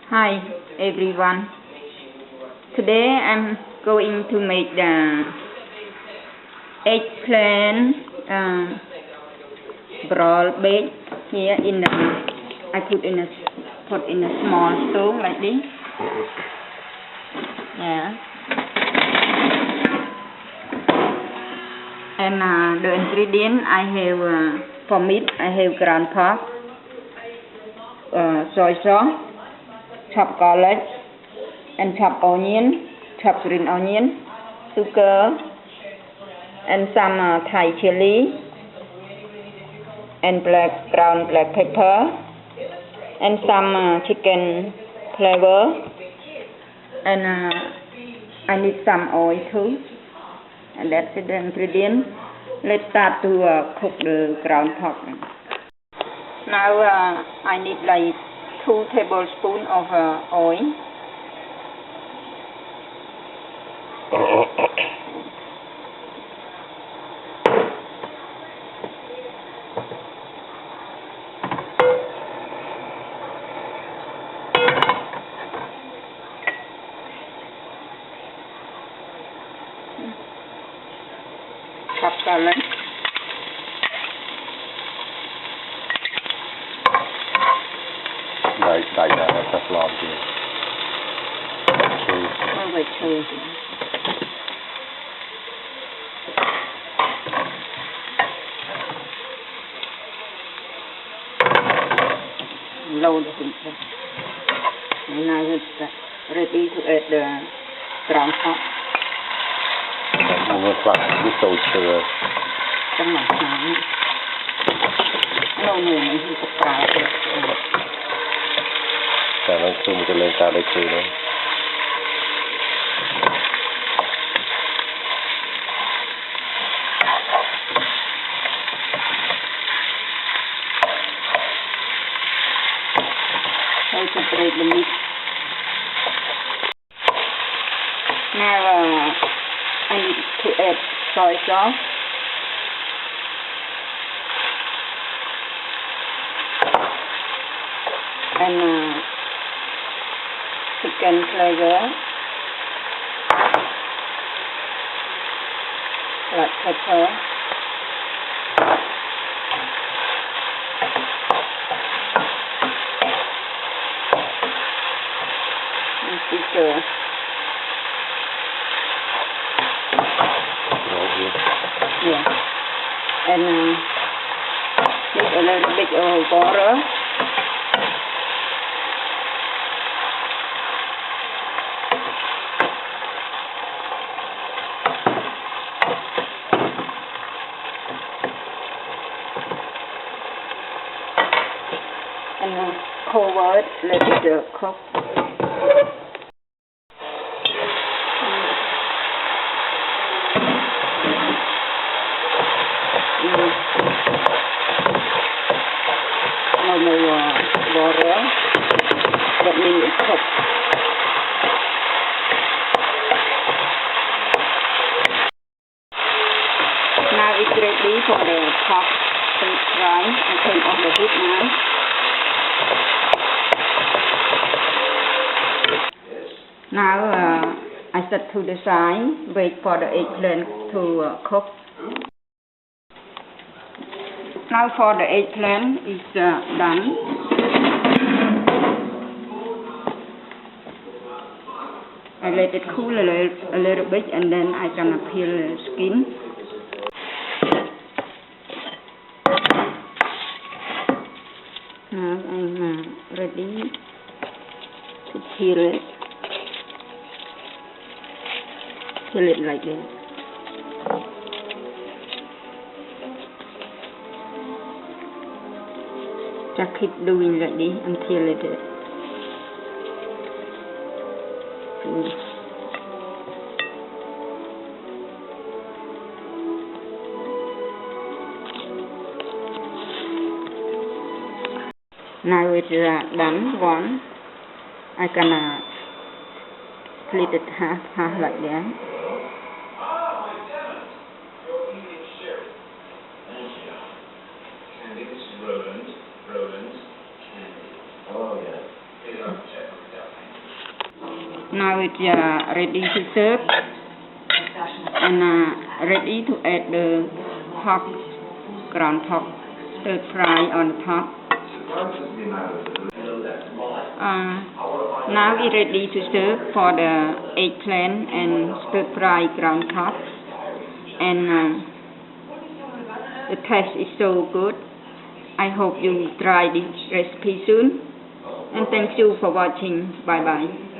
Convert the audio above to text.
Hi everyone. Today I'm going to make the eggplant broiled bake here in the I put in a small stove like this. Yeah. And the ingredient I have for meat I have ground pork, soy sauce, chopped garlic, and chopped onion, chopped green onion, sugar, and some Thai chili, and ground black pepper, and some chicken flavor, and I need some oil too, and that's the ingredient. Let's start to cook the ground pork. Now I need like 2 tablespoons of oil. Chopped garlic. Đại đã tập làm gì? Không phải chơi. Lâu rồi cũng được. Now it's ready to add the ground pork. Mình phải biết sôi sữa. Trong lòng sáng. Lâu này mình không có cào được. Cả nó chung cho lên ta đây chơi nữa. How to break the meat. Now I need to add soy sauce. And chicken flavor, black pepper, and sugar. Yeah, and need a little bit of water. And cover it, let it cook. No more water. That means it's cooked. Now it's ready for the pork to fry. I turn off the heat now. Now I set to the side, wait for the eggplant to cook. Now for the eggplant is done. I let it cool a little bit and then I gonna peel the skin. Now I'm ready to peel it. Peel it like this. Just keep doing like this until it is finished. Now it's done one. I gonna split it half like that. This is Now it's ready to serve and ready to add the pork, ground pork, stir fry on the top. Now we're ready to serve for the eggplant and stir fry ground pork, and the taste is so good. I hope you try this recipe soon, and thank you for watching. Bye bye.